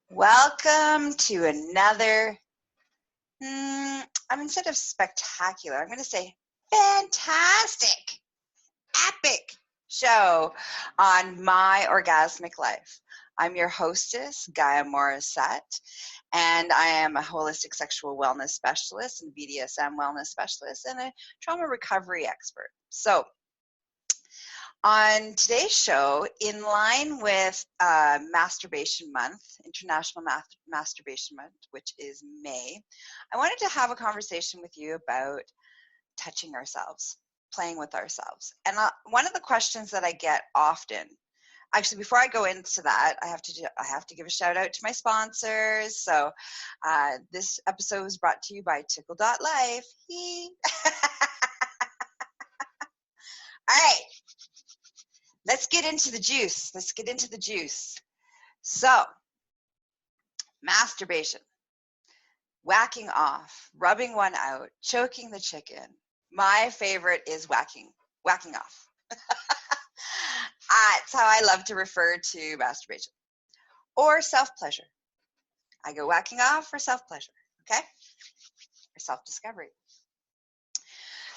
Welcome to another, instead of spectacular, I'm going to say fantastic, epic show on My Orgasmic Life. I'm your hostess, Gaia Morrissette, and I am a holistic sexual wellness specialist and BDSM wellness specialist and a trauma recovery expert. So, on today's show, in line with Masturbation Month, International Masturbation Month, which is May, I wanted to have a conversation with you about touching ourselves, playing with ourselves. And one of the questions that I get often, actually, before I go into that, I have to give a shout out to my sponsors. So this episode was brought to you by ticklelife. All right. Let's get into the juice. So, masturbation, whacking off, rubbing one out, choking the chicken. My favorite is whacking off. That's how I love to refer to masturbation. Or self-pleasure. I go whacking off for self-pleasure, okay? Or self-discovery.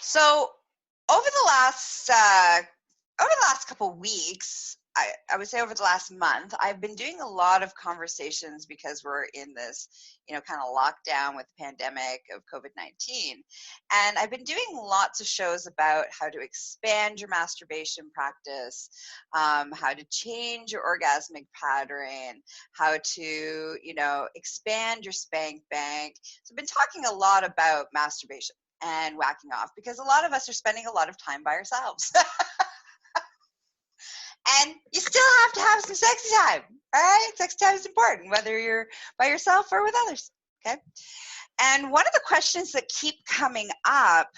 So, over the last couple weeks, I would say over the last month, I've been doing a lot of conversations because we're in this, kind of lockdown with the pandemic of COVID-19. And I've been doing lots of shows about how to expand your masturbation practice, how to change your orgasmic pattern, how to, expand your spank bank. So I've been talking a lot about masturbation and whacking off because a lot of us are spending a lot of time by ourselves. And you still have to have some sexy time, all right? Sex time is important, whether you're by yourself or with others, okay? And one of the questions that keep coming up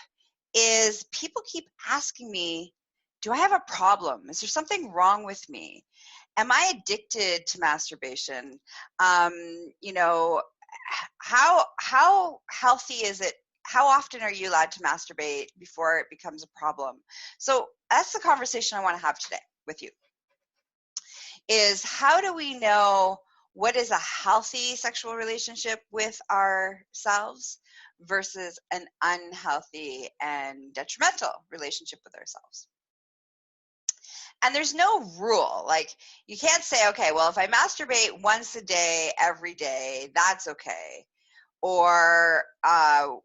is people keep asking me, do I have a problem? Is there something wrong with me? Am I addicted to masturbation? How healthy is it? How often are you allowed to masturbate before it becomes a problem? So that's the conversation I want to have today with you, is how do we know what is a healthy sexual relationship with ourselves versus an unhealthy and detrimental relationship with ourselves? And there's no rule. Like, you can't say, okay, well, if I masturbate once a day, every day, that's okay. Or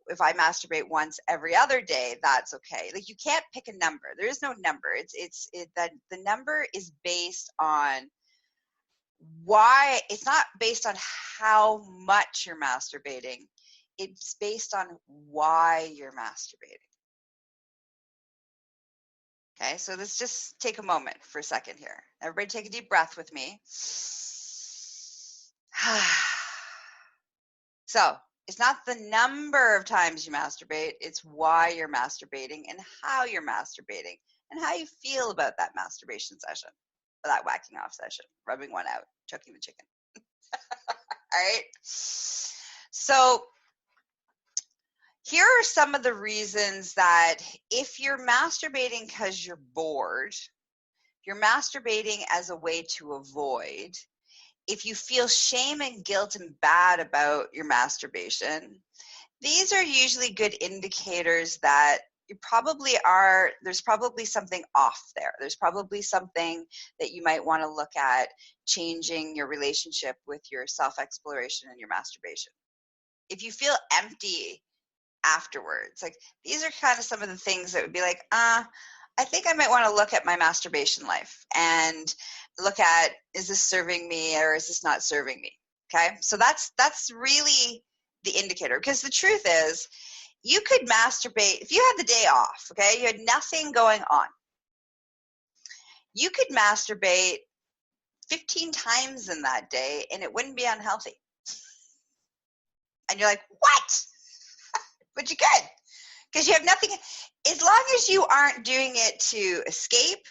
if I masturbate once every other day, that's okay. Like, you can't pick a number. There is no number. The number is based on why. It's not based on how much you're masturbating. It's based on why you're masturbating. Okay, so let's just take a moment for a second here. Everybody take a deep breath with me. So, it's not the number of times you masturbate, it's why you're masturbating and how you're masturbating and how you feel about that masturbation session, or that whacking off session, rubbing one out, choking the chicken. All right? So, here are some of the reasons that if you're masturbating because you're bored, you're masturbating as a way to avoid, if you feel shame and guilt and bad about your masturbation, these are usually good indicators that there's probably something off there. There's probably something that you might want to look at changing your relationship with your self-exploration and your masturbation. If you feel empty afterwards, like, these are kind of some of the things that would be like, I think I might want to look at my masturbation life and look at, is this serving me or is this not serving me? Okay, so that's really the indicator, because the truth is, you could masturbate if you had the day off. Okay, you had nothing going on. You could masturbate 15 times in that day and it wouldn't be unhealthy. And you're like, what? But you could, because you have nothing. As long as you aren't doing it to escape,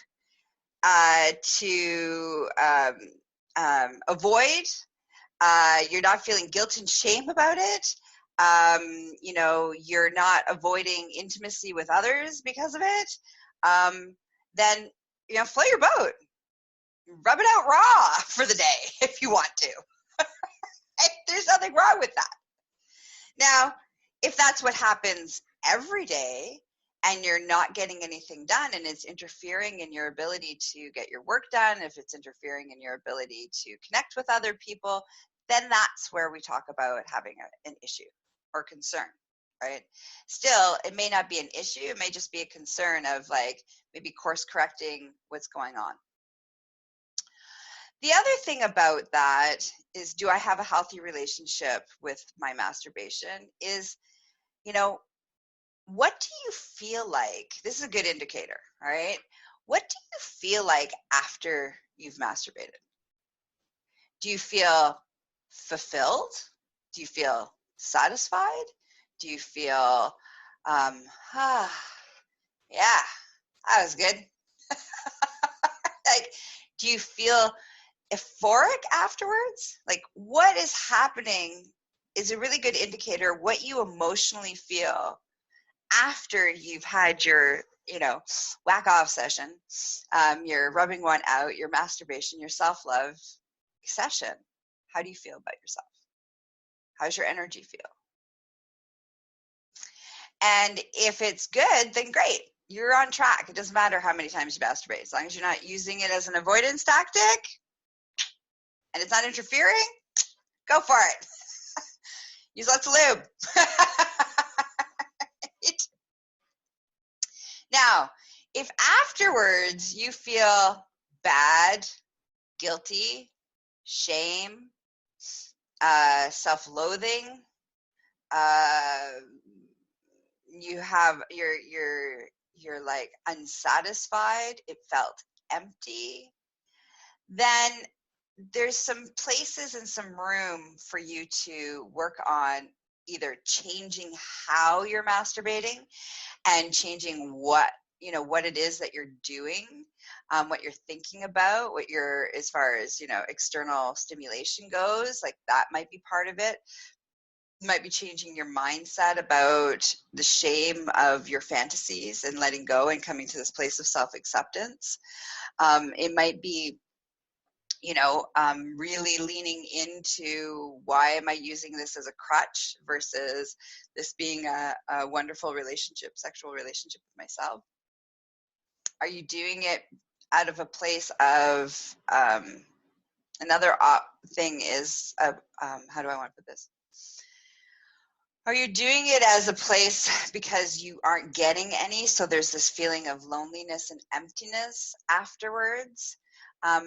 to avoid, you're not feeling guilt and shame about it, you're not avoiding intimacy with others because of it, then, float your boat. Rub it out raw for the day if you want to. nothing wrong with that. Now, if that's what happens every day and you're not getting anything done and it's interfering in your ability to get your work done, if it's interfering in your ability to connect with other people, then that's where we talk about having an issue or concern, right? Still, it may not be an issue. It may just be a concern of like maybe course correcting what's going on. The other thing about that is, do I have a healthy relationship with my masturbation? Is, you know, what do you feel like? This is a good indicator, all right? What do you feel like after you've masturbated? Do you feel fulfilled? Do you feel satisfied? Do you feel, yeah, that was good? Like, do you feel euphoric afterwards? Like, what is happening is a really good indicator what you emotionally feel after you've had your, whack off session, your rubbing one out, your masturbation, your self-love session. How do you feel about yourself? How's your energy feel? And if it's good, then great. You're on track. It doesn't matter how many times you masturbate. As long as you're not using it as an avoidance tactic and it's not interfering, go for it. Use lots of lube. Right? Now, if afterwards you feel bad, guilty, shame, self-loathing, you're like unsatisfied, it felt empty, then there's some places and some room for you to work on either changing how you're masturbating and changing what it is that you're doing, what you're thinking about, what you're, as far as, external stimulation goes, like that might be part of it. You might be changing your mindset about the shame of your fantasies and letting go and coming to this place of self-acceptance. It might be, really leaning into, why am I using this as a crutch versus this being a wonderful relationship, sexual relationship with myself? Are you doing it out of a place of, another thing is, how do I want to put this? Are you doing it as a place because you aren't getting any, so there's this feeling of loneliness and emptiness afterwards? A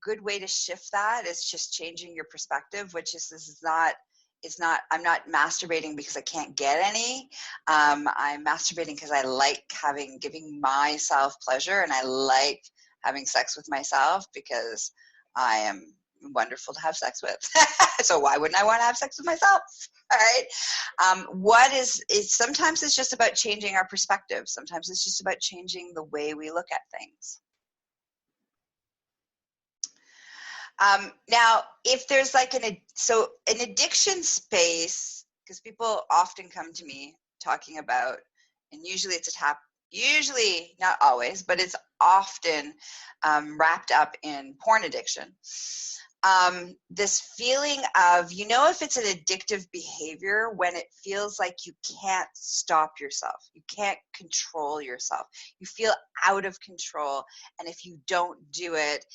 good way to shift that is just changing your perspective, which is, I'm not masturbating because I can't get any. I'm masturbating because I like giving myself pleasure, and I like having sex with myself because I am wonderful to have sex with. So why wouldn't I want to have sex with myself? All right. Sometimes it's just about changing our perspective. Sometimes it's just about changing the way we look at things. Now, if there's like an addiction space, because people often come to me talking about, and usually usually not always, but it's often wrapped up in porn addiction. This feeling of, if it's an addictive behavior, when it feels like you can't stop yourself, you can't control yourself, you feel out of control, and if you don't do it,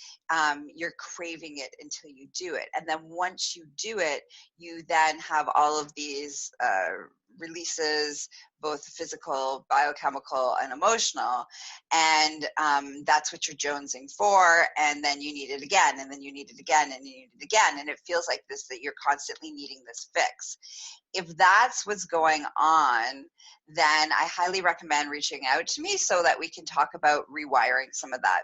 you're craving it until you do it. And then once you do it, you then have all of these releases, both physical, biochemical, and emotional, and that's what you're jonesing for, and then you need it again, and then you need it again, and you need it again, and it feels like this, that you're constantly needing this fix. If that's what's going on, then I highly recommend reaching out to me so that we can talk about rewiring some of that.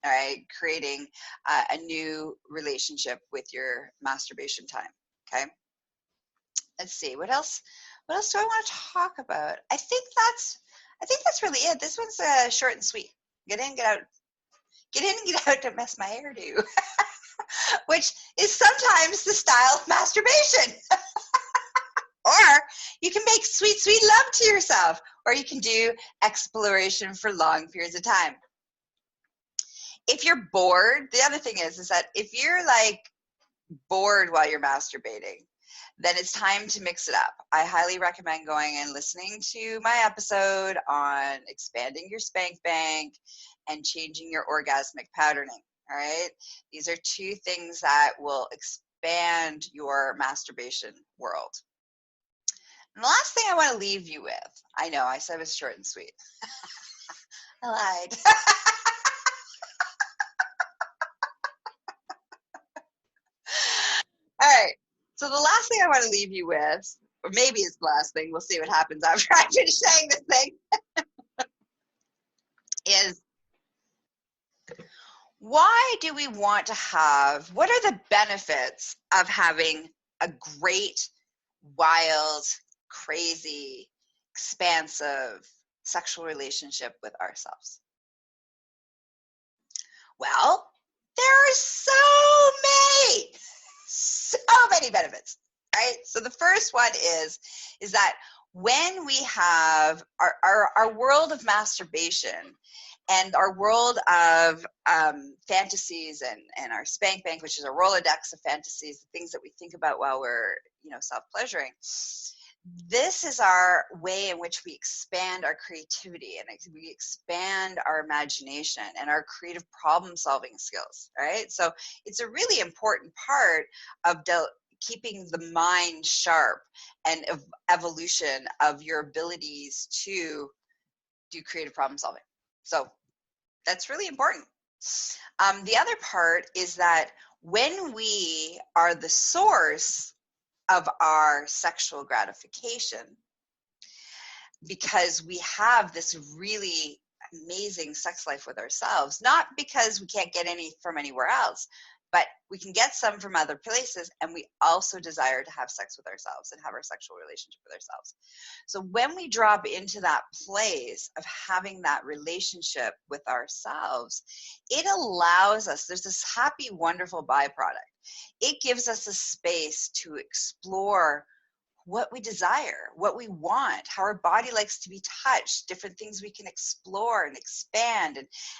All right, creating a new relationship with your masturbation time. Okay, let's see, what else do I want to talk about? I think that's really it. This one's short and sweet. Get in, get out. Get in and get out, don't mess my hairdo. Which is sometimes the style of masturbation. Or you can make sweet, sweet love to yourself. Or you can do exploration for long periods of time. If you're bored, the other thing is that if you're like bored while you're masturbating, then it's time to mix it up. I highly recommend going and listening to my episode on expanding your spank bank and changing your orgasmic patterning. All right. These are two things that will expand your masturbation world. And the last thing I want to leave you with, I know I said it was short and sweet. I lied. All right. So the last thing I want to leave you with, or maybe it's the last thing, we'll see what happens after I finish saying this thing, is why do we want to have, what are the benefits of having a great, wild, crazy, expansive sexual relationship with ourselves? Well, there are so many benefits, right? So the first one is that when we have our world of masturbation and our world of fantasies and our spank bank, which is a Rolodex of fantasies, the things that we think about while we're, self-pleasuring, this is our way in which we expand our creativity and we expand our imagination and our creative problem-solving skills, right? So it's a really important part of keeping the mind sharp and evolution of your abilities to do creative problem-solving. So that's really important. The other part is that when we are the source of our sexual gratification, because we have this really amazing sex life with ourselves, not because we can't get any from anywhere else, but we can get some from other places, and we also desire to have sex with ourselves and have our sexual relationship with ourselves. So when we drop into that place of having that relationship with ourselves, it allows us, there's this happy, wonderful byproduct. It gives us a space to explore what we desire, what we want, how our body likes to be touched, different things we can explore and expand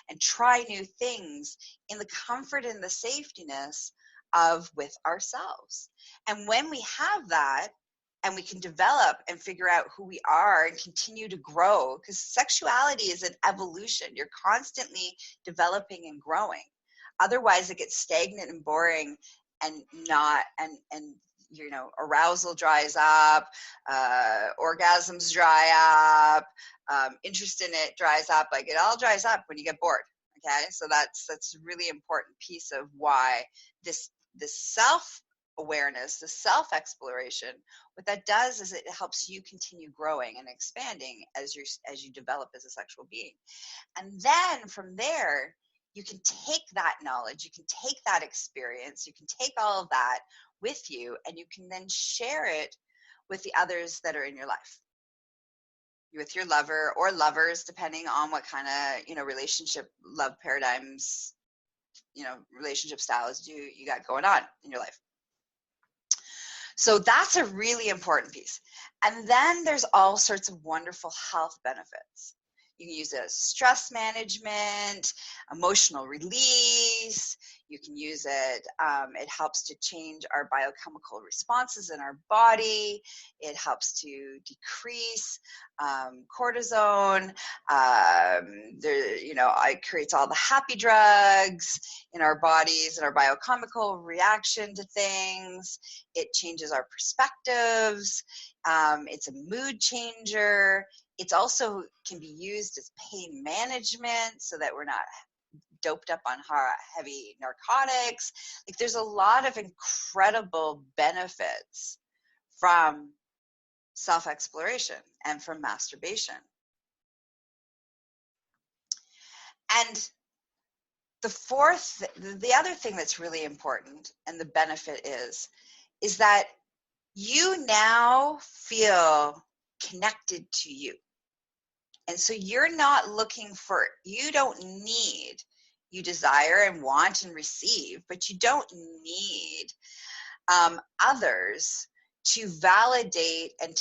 and try new things in the comfort and the safetyness of with ourselves. And when we have that, and we can develop and figure out who we are and continue to grow, because sexuality is an evolution. You're constantly developing and growing. Otherwise, it gets stagnant and boring and not, and arousal dries up, orgasms dry up, interest in it dries up. Like, it all dries up when you get bored. Okay, so that's a really important piece of why this self-awareness, the self-exploration, what that does is it helps you continue growing and expanding as you develop as a sexual being. And then from there, you can take that knowledge, you can take that experience, you can take all of that with you, and you can then share it with the others that are in your life, with your lover or lovers, depending on what kind of relationship love paradigms, relationship styles you got going on in your life. So that's a really important piece. And then there's all sorts of wonderful health benefits. You can use it as stress management, emotional release. You can use it. It helps to change our biochemical responses in our body. It helps to decrease cortisone. It creates all the happy drugs in our bodies and our biochemical reaction to things. It changes our perspectives. It's a mood changer. It's also can be used as pain management so that we're not doped up on heavy narcotics. Like, there's a lot of incredible benefits from self-exploration and from masturbation. And the other thing that's really important, and the benefit is that you now feel connected to you. And so you're not looking for, you desire and want and receive, but you don't need others to validate and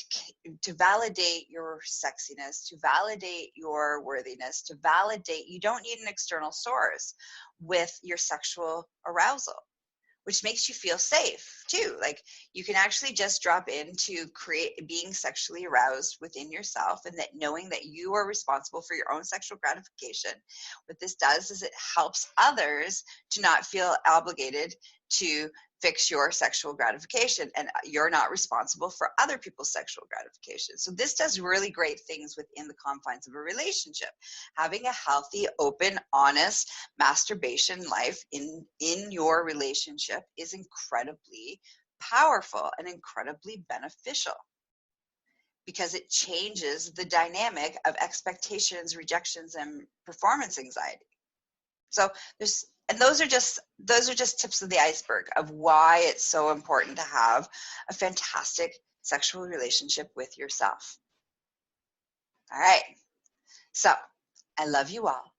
to validate your sexiness, to validate your worthiness, to validate. You don't need an external source with your sexual arousal. which makes you feel safe too. Like you can actually just drop into being sexually aroused within yourself, and that knowing that you are responsible for your own sexual gratification. What this does is it helps others to not feel obligated to fix your sexual gratification, and you're not responsible for other people's sexual gratification. So this does really great things within the confines of a relationship. Having a healthy, open, honest masturbation life in your relationship is incredibly powerful and incredibly beneficial, because it changes the dynamic of expectations, rejections, and performance anxiety. So those are just tips of the iceberg of why it's so important to have a fantastic sexual relationship with yourself. All right. So I love you all.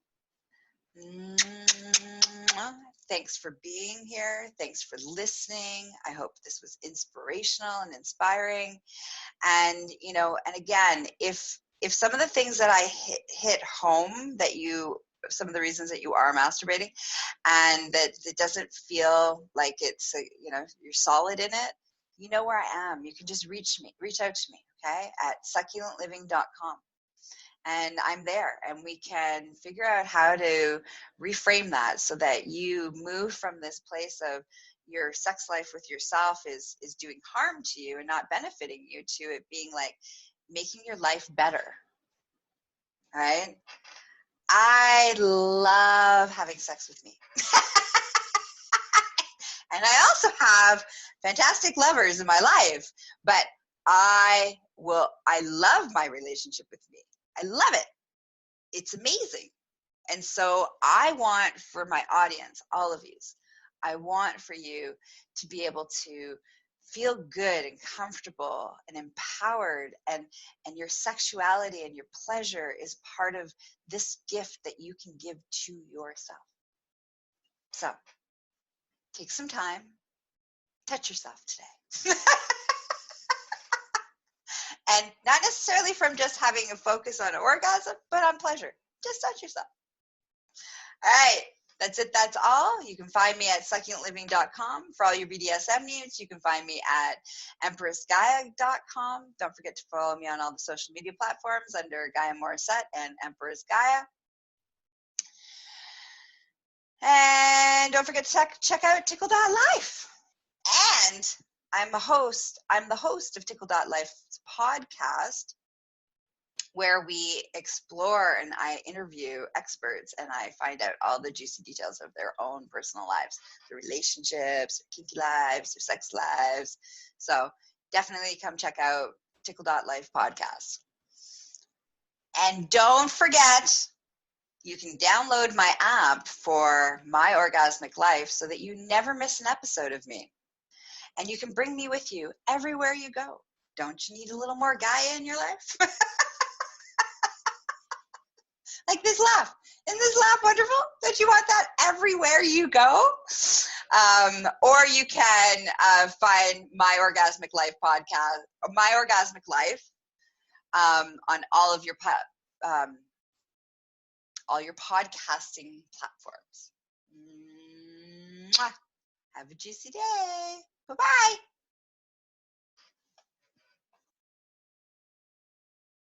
Thanks for being here. Thanks for listening. I hope this was inspirational and inspiring. And, and again, if some of the things that I hit home, that some of the reasons that you are masturbating, and that it doesn't feel like it's, you're solid in it, you know where I am. You can just reach out to me, okay, at succulentliving.com. And I'm there, and we can figure out how to reframe that so that you move from this place of your sex life with yourself is doing harm to you and not benefiting you, to it being like making your life better. All right? I love having sex with me. And I also have fantastic lovers in my life, but I love my relationship with me. I love it. It's amazing. And so I want for my audience, all of you, I want for you to be able to feel good and comfortable and empowered, and your sexuality and your pleasure is part of this gift that you can give to yourself. So take some time, touch yourself today. And not necessarily from just having a focus on orgasm, but on pleasure. Just touch yourself. All right. That's it. That's all. You can find me at succulentliving.com for all your BDSM needs. You can find me at empressgaia.com. Don't forget to follow me on all the social media platforms under Gaia Morrissette and Empress Gaia. And don't forget to check out tickle.life. And I'm the host of ticklelife's podcast, where we explore and I interview experts and I find out all the juicy details of their own personal lives, their relationships, their kinky lives, their sex lives. So definitely come check out tickle.life podcast. And don't forget, you can download my app for Myorgasmic Life so that you never miss an episode of me. And you can bring me with you everywhere you go. Don't you need a little more Gaia in your life? Like this laugh. Isn't this laugh wonderful? Don't you want that everywhere you go? Or you can find My Orgasmic Life podcast, My Orgasmic Life, on all of your podcasting platforms. Mwah. Have a juicy day. Bye-bye.